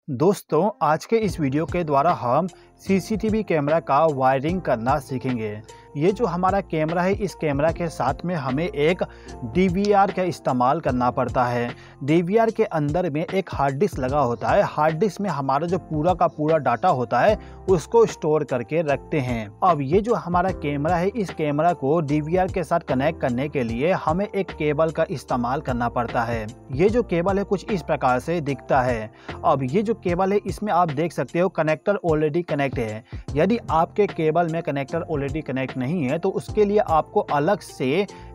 दोस्तों, आज के इस वीडियो के द्वारा हम सीसीटीवी कैमरा का वायरिंग करना सीखेंगे। ये जो हमारा कैमरा है, इस कैमरा के साथ में हमें एक डीवीआर का इस्तेमाल करना पड़ता है। डीवीआर के अंदर में एक हार्ड डिस्क लगा होता है। हार्ड डिस्क में हमारा जो पूरा का पूरा डाटा होता है उसको स्टोर करके रखते हैं। अब ये जो हमारा कैमरा है, इस कैमरा को डीवीआर के साथ कनेक्ट करने के लिए हमें एक केबल का इस्तेमाल करना पड़ता है। ये जो केबल है कुछ इस प्रकार से दिखता है। अब ये जो केबल है, इसमें आप देख सकते हो कनेक्टर ऑलरेडी कनेक्ट है। यदि आपके केबल में कनेक्टर ऑलरेडी कनेक्ट नहीं है तो उसके लिए आपको अलग से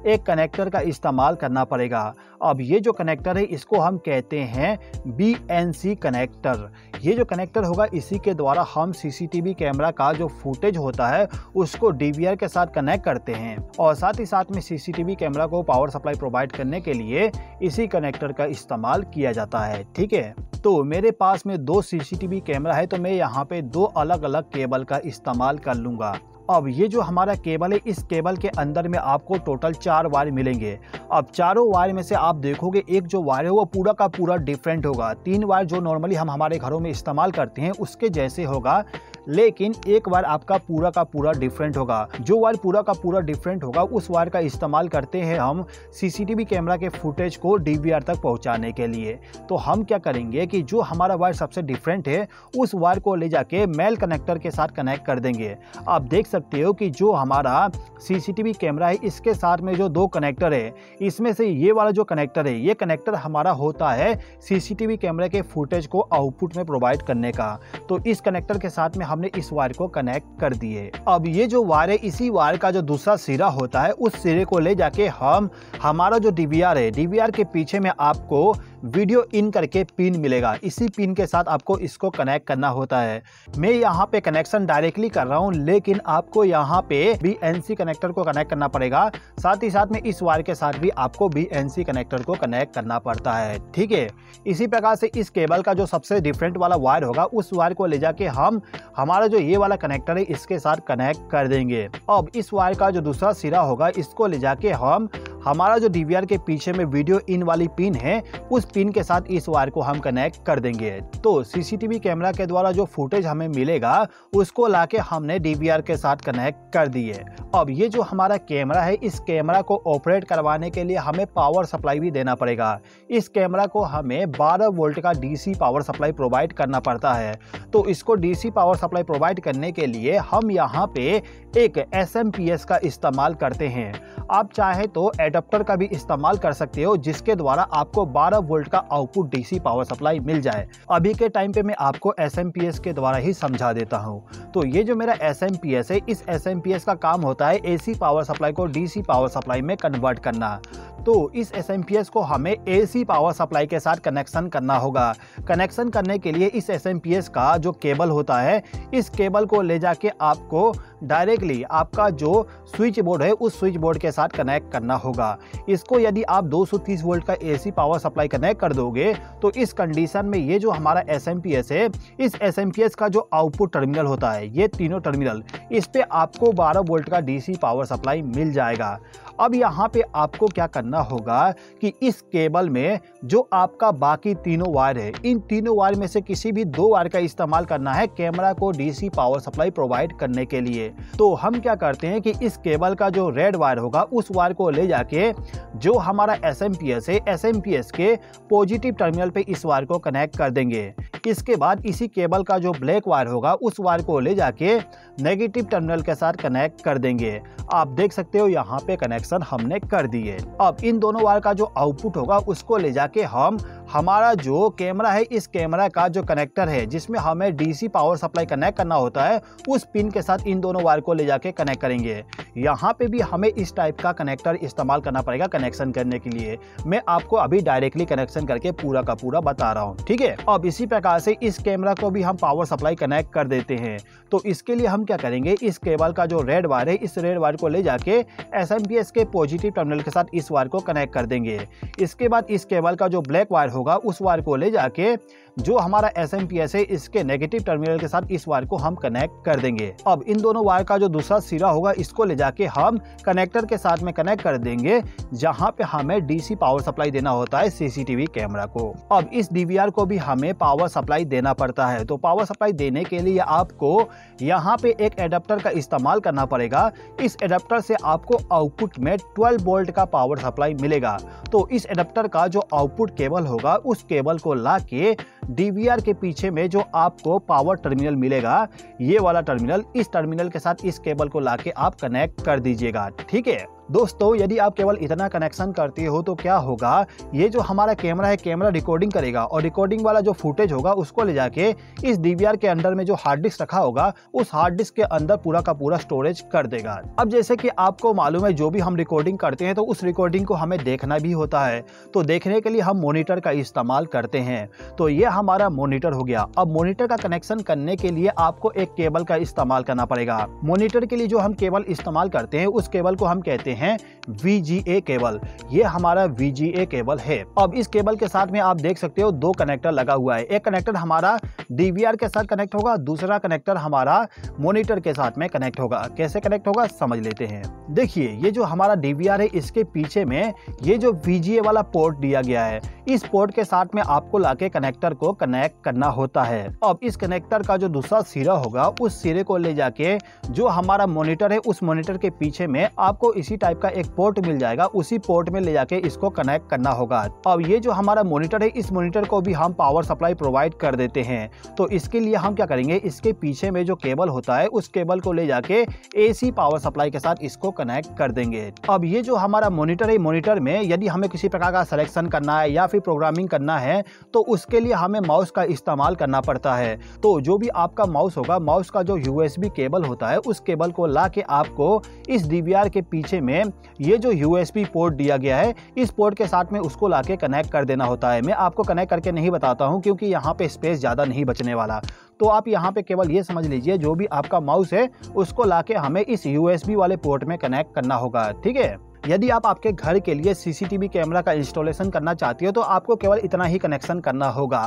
एक कनेक्टर का इस्तेमाल करना पड़ेगा। अब ये जो कनेक्टर है इसको हम कहते हैं BNC कनेक्टर। ये जो कनेक्टर होगा इसी के द्वारा हम सीसीटीवी कैमरा का जो फुटेज होता है उसको डीवीआर के साथ कनेक्ट करते हैं और साथ ही साथ में सीसीटीवी कैमरा को पावर सप्लाई प्रोवाइड करने के लिए इसी कनेक्टर का इस्तेमाल किया जाता है। ठीक है, तो मेरे पास में दो सीसीटीवी कैमरा है, तो मैं यहाँ पे दो अलग अलग केबल का इस्तेमाल कर लूँगा। अब ये जो हमारा केबल है, इस केबल के अंदर में आपको टोटल 4 वायर मिलेंगे। अब चारों वायर में से आप देखोगे एक जो वायर है वो पूरा का पूरा डिफरेंट होगा। 3 वायर जो नॉर्मली हम हमारे घरों में इस्तेमाल करते हैं उसके जैसे होगा, लेकिन एक वायर आपका पूरा का पूरा डिफरेंट होगा। जो वायर पूरा का पूरा डिफरेंट होगा उस वायर का इस्तेमाल करते हैं हम सीसीटीवी कैमरा के फुटेज को डीवीआर तक पहुंचाने के लिए। तो हम क्या करेंगे कि जो हमारा वायर सबसे डिफरेंट है उस वायर को ले जाके मेल कनेक्टर के साथ कनेक्ट कर देंगे। आप देख सकते हो कि जो हमारा सीसीटीवी कैमरा है इसके साथ में जो 2 कनेक्टर है, इसमें से ये वाला जो कनेक्टर है, ये कनेक्टर हमारा होता है सीसीटीवी कैमरे के फुटेज को आउटपुट में प्रोवाइड करने का। तो इस कनेक्टर के साथ में हमने इस वायर को कनेक्ट कर दिए। अब ये जो वायर है, इसी वायर का जो दूसरा सिरा होता है उस सिरे को ले जाके हम हमारा जो डीवीआर है, डीवीआर के पीछे में आपको वीडियो इन करके पिन मिलेगा। इसी पिन के साथ आपको इसको कनेक्ट करना होता है। मैं यहाँ पे कनेक्शन डायरेक्टली कर रहा हूँ, लेकिन आपको यहाँ पे BNC कनेक्टर को कनेक्ट करना पड़ेगा। साथ ही साथ में इस वायर के साथ भी आपको BNC कनेक्टर को कनेक्ट करना पड़ता है। ठीक है, इसी प्रकार से इस केबल का जो सबसे डिफरेंट वाला वायर होगा उस वायर को ले जाके हम हमारा जो ये वाला कनेक्टर है इसके साथ कनेक्ट कर देंगे। अब इस वायर का जो दूसरा सिरा होगा इसको ले जाके हम हमारा जो डीवीआर के पीछे में वीडियो इन वाली पिन है उस पिन के साथ इस वायर को हम कनेक्ट कर देंगे। तो सीसीटीवी कैमरा के द्वारा जो फुटेज हमें मिलेगा उसको लाके हमने डीवीआर के साथ कनेक्ट कर दिए। अब ये जो हमारा कैमरा है, इस कैमरा को ऑपरेट करवाने के लिए हमें पावर सप्लाई भी देना पड़ेगा। इस कैमरा को हमें 12 वोल्ट का डीसी पावर सप्लाई प्रोवाइड करना पड़ता है। तो इसको डीसी पावर सप्लाई प्रोवाइड करने के लिए हम यहाँ पे एक SMPS का इस्तेमाल करते हैं। आप चाहे तो एडाप्टर का भी इस्तेमाल कर सकते हो जिसके द्वारा आपको 12 वोल्ट का आउटपुट डीसी पावर सप्लाई मिल जाए। अभी के टाइम पे मैं आपको SMPS के द्वारा ही समझा देता हूँ। तो ये जो मेरा SMPS है, इस SMPS का काम होता है AC पावर सप्लाई को DC पावर सप्लाई में कन्वर्ट करना। तो इस SMPS को हमें AC पावर सप्लाई के साथ कनेक्शन करना होगा। कनेक्शन करने के लिए इस SMPS का जो केबल होता है, इस केबल को ले जाके आपको डायरेक्टली आपका जो स्विच बोर्ड है उस स्विच बोर्ड के साथ कनेक्ट करना होगा। इसको यदि आप 230 वोल्ट का AC पावर सप्लाई कनेक्ट कर दोगे तो इस कंडीशन में ये जो हमारा SMPS है, इस SMPS का जो आउटपुट टर्मिनल होता है, ये तीनों टर्मिनल, इस पे आपको 12 वोल्ट का DC पावर सप्लाई मिल जाएगा। अब यहाँ पे आपको क्या करना होगा कि इस केबल में जो आपका बाकी तीनों वायर है, इन तीनों वायर में से किसी भी 2 वायर का इस्तेमाल करना है कैमरा को डीसी पावर सप्लाई प्रोवाइड करने के लिए। तो हम क्या करते हैं कि इस केबल का जो रेड वायर होगा उस वायर को ले जाके जो हमारा SMPS है, SMPS के पॉजिटिव टर्मिनल पे इस वायर को कनेक्ट कर देंगे। इसके बाद इसी केबल का जो ब्लैक वायर होगा उस वायर को ले जाके नेगेटिव टर्मिनल के साथ कनेक्ट कर देंगे। आप देख सकते हो यहाँ पे कनेक्शन हमने कर दिए। अब इन दोनों वायर का जो आउटपुट होगा उसको ले जाके हम हमारा जो कैमरा है, इस कैमरा का जो कनेक्टर है जिसमें हमें डीसी पावर सप्लाई कनेक्ट करना होता है, उस पिन के साथ इन दोनों वायर को ले जाके कनेक्ट करेंगे। यहाँ पे भी हमें इस टाइप का कनेक्टर इस्तेमाल करना पड़ेगा कनेक्शन करने के लिए। मैं आपको अभी डायरेक्टली कनेक्शन करके पूरा का पूरा बता रहा हूँ। ठीक है, अब इसी प्रकार से इस कैमरा को भी हम पावर सप्लाई कनेक्ट कर देते हैं। तो इसके लिए हम क्या करेंगे, इस केबल का जो रेड वायर है, इस रेड वायर को ले जाके SMPS के पॉजिटिव टर्मिनल के साथ इस वायर को कनेक्ट कर देंगे। इसके बाद इस केबल का जो ब्लैक वायर होगा उस वायर को ले जाके जो हमारा SMPS है इसके नेगेटिव टर्मिनल के साथ इस वायर को हम कनेक्ट कर देंगे। अब इन दोनों वायर का जो दूसरा सिरा होगा इसको ले जाके हम कनेक्टर के साथ में कनेक्ट कर देंगे, जहां पे हमें DC पावर सप्लाई देना होता है CCTV कैमरा को। अब इस DVR को भी हमें पावर सप्लाई देना पड़ता है, तो पावर सप्लाई देने के लिए आपको यहाँ पे एक एडाप्टर का इस्तेमाल करना पड़ेगा। इस एडाप्टर से आपको आउटपुट में 12 वोल्ट का पावर सप्लाई मिलेगा। तो इस एडाप्टर का जो आउटपुट केबल होगा उस केबल को ला के DVR के पीछे में जो आपको पावर टर्मिनल मिलेगा, ये वाला टर्मिनल, इस टर्मिनल के साथ इस केबल को लाके आप कनेक्ट कर दीजिएगा। ठीक है दोस्तों, यदि आप केवल इतना कनेक्शन करते हो तो क्या होगा, ये जो हमारा कैमरा है, कैमरा रिकॉर्डिंग करेगा और रिकॉर्डिंग वाला जो फुटेज होगा उसको ले जाके इस DVR के अंदर में जो हार्ड डिस्क रखा होगा उस हार्ड डिस्क के अंदर पूरा का पूरा स्टोरेज कर देगा। अब जैसे कि आपको मालूम है, जो भी हम रिकॉर्डिंग करते हैं तो उस रिकॉर्डिंग को हमें देखना भी होता है, तो देखने के लिए हम मॉनिटर का इस्तेमाल करते हैं। तो ये हमारा मॉनिटर हो गया। अब मॉनिटर का कनेक्शन करने के लिए आपको एक केबल का इस्तेमाल करना पड़ेगा। मॉनिटर के लिए जो हम केबल इस्तेमाल करते हैं उस केबल को हम कहते हैं VGA केबल। ये हमारा VGA केबल है। अब इस केबल के साथ में आप देख सकते हो 2 कनेक्टर लगा हुआ है। एक कनेक्टर हमारा DVR के साथ कनेक्ट होगा, दूसरा कनेक्टर हमारा मॉनिटर के साथ में कनेक्ट होगा। कैसे कनेक्ट होगा समझ लेते हैं। देखिए, ये जो हमारा DVR है इसके पीछे में ये जो VGA वाला पोर्ट दिया गया है, इस पोर्ट के साथ में आपको लाके कनेक्टर को कनेक्ट करना होता है। अब इस कनेक्टर का जो दूसरा सिरा होगा उस सिरे को ले जाके जो हमारा मॉनिटर है उस मॉनिटर के पीछे में आपको इसी टाइप का एक पोर्ट मिल जाएगा, उसी पोर्ट में ले जाके इसको कनेक्ट करना होगा। अब ये जो हमारा मॉनिटर है इस मॉनिटर को भी हम पावर सप्लाई प्रोवाइड कर देते हैं। तो इसके लिए हम क्या करेंगे, इसके पीछे में जो केबल होता है उस केबल को ले जाके AC पावर सप्लाई के साथ इसको कनेक्ट कर देंगे। अब ये जो हमारा मॉनिटर है, मॉनिटर में यदि हमें किसी प्रकार का सिलेक्शन करना है या फिर प्रोग्रामिंग करना है तो उसके लिए हमें माउस का इस्तेमाल करना पड़ता है। तो जो भी आपका माउस होगा, माउस का जो USB केबल होता है उस केबल को ला के आपको इस DVR के पीछे में ये जो USB पोर्ट दिया गया है इस पोर्ट के साथ में उसको लाके कनेक्ट कर देना होता है। मैं आपको कनेक्ट करके नहीं बताता हूं क्योंकि यहाँ पे स्पेस ज़्यादा नहीं बचने वाला। तो आप यहाँ पे केवल ये समझ लीजिए, जो भी आपका माउस है उसको लाके हमें इस USB वाले पोर्ट में कनेक्ट करना होगा। ठीक है, यदि आप आपके घर के लिए CCTV कैमरा का इंस्टॉलेशन करना चाहते हो तो आपको केवल इतना ही कनेक्शन करना होगा।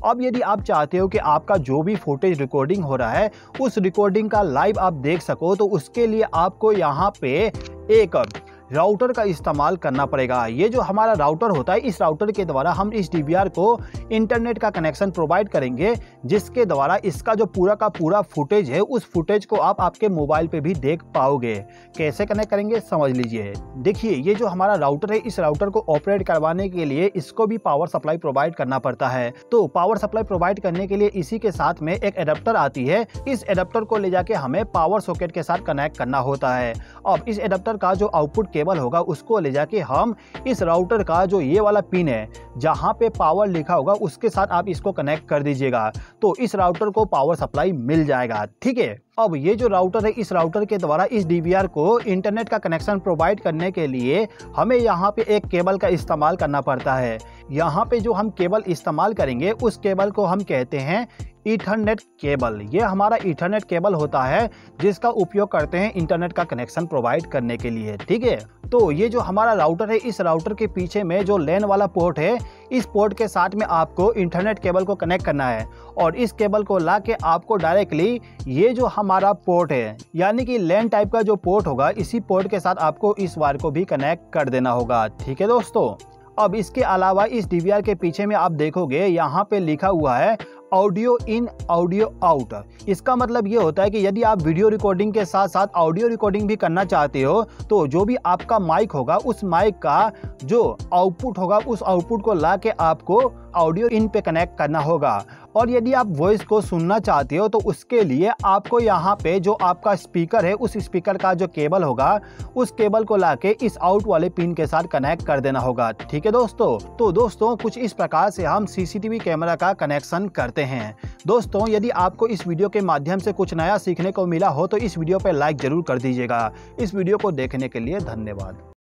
अब यदि आप चाहते हो कि आपका जो भी फुटेज रिकॉर्डिंग हो रहा है उस रिकॉर्डिंग का लाइव आप देख सको, तो उसके लिए आपको यहाँ पे एक राउटर का इस्तेमाल करना पड़ेगा। ये जो हमारा राउटर होता है, इस राउटर के द्वारा हम इस DVR को इंटरनेट का कनेक्शन प्रोवाइड करेंगे, जिसके द्वारा इसका जो पूरा का पूरा फुटेज है उस फुटेज को आप आपके मोबाइल पे भी देख पाओगे। कैसे कनेक्ट करेंगे समझ लीजिए। देखिए, ये जो हमारा राउटर है, इस राउटर को ऑपरेट करवाने के लिए इसको भी पावर सप्लाई प्रोवाइड करना पड़ता है। तो पावर सप्लाई प्रोवाइड करने के लिए इसी के साथ में एक एडाप्टर आती है। इस एडाप्टर को ले जाके हमें पावर सॉकेट के साथ कनेक्ट करना होता है। अब इस एडाप्टर का जो आउटपुट केबल होगा उसको ले जाके हम इस राउटर का जो ये वाला पिन है जहां पे पावर लिखा होगा उसके साथ आप इसको कनेक्ट कर दीजिएगा, तो इस राउटर को पावर सप्लाई मिल जाएगा। ठीक है, अब ये जो राउटर है, इस राउटर के द्वारा इस DVR को इंटरनेट का कनेक्शन प्रोवाइड करने के लिए हमें यहाँ पे एक केबल का इस्तेमाल करना पड़ता है। यहाँ पे जो हम केबल इस्तेमाल करेंगे उस केबल को हम कहते हैं ईथरनेट केबल। ये हमारा ईथरनेट केबल होता है जिसका उपयोग करते हैं इंटरनेट का कनेक्शन प्रोवाइड करने के लिए। ठीक है, तो ये जो हमारा राउटर है, इस राउटर के पीछे में जो लैन वाला पोर्ट है, इस पोर्ट के साथ में आपको इंटरनेट केबल को कनेक्ट करना है और इस केबल को ला के आपको डायरेक्टली ये जो हमारा पोर्ट है यानी कि लैन टाइप का जो पोर्ट होगा, इसी पोर्ट के साथ आपको इस वायर को भी कनेक्ट कर देना होगा। ठीक है दोस्तों, अब इसके अलावा इस DVR के पीछे में आप देखोगे यहाँ पे लिखा हुआ है ऑडियो इन ऑडियो आउट। इसका मतलब ये होता है कि यदि आप वीडियो रिकॉर्डिंग के साथ साथ ऑडियो रिकॉर्डिंग भी करना चाहते हो तो जो भी आपका माइक होगा उस माइक का जो आउटपुट होगा उस आउटपुट को ला के आपको ऑडियो इन पे कनेक्ट करना होगा। और यदि आप वॉइस को सुनना चाहते हो तो उसके लिए आपको यहाँ पे जो आपका स्पीकर है उस स्पीकर का जो केबल होगा उस केबल को लाके इस आउट वाले पिन के साथ कनेक्ट कर देना होगा। ठीक है दोस्तों, तो दोस्तों कुछ इस प्रकार से हम CCTV कैमरा का कनेक्शन करते हैं। दोस्तों, यदि आपको इस वीडियो के माध्यम से कुछ नया सीखने को मिला हो तो इस वीडियो पे लाइक जरूर कर दीजिएगा। इस वीडियो को देखने के लिए धन्यवाद।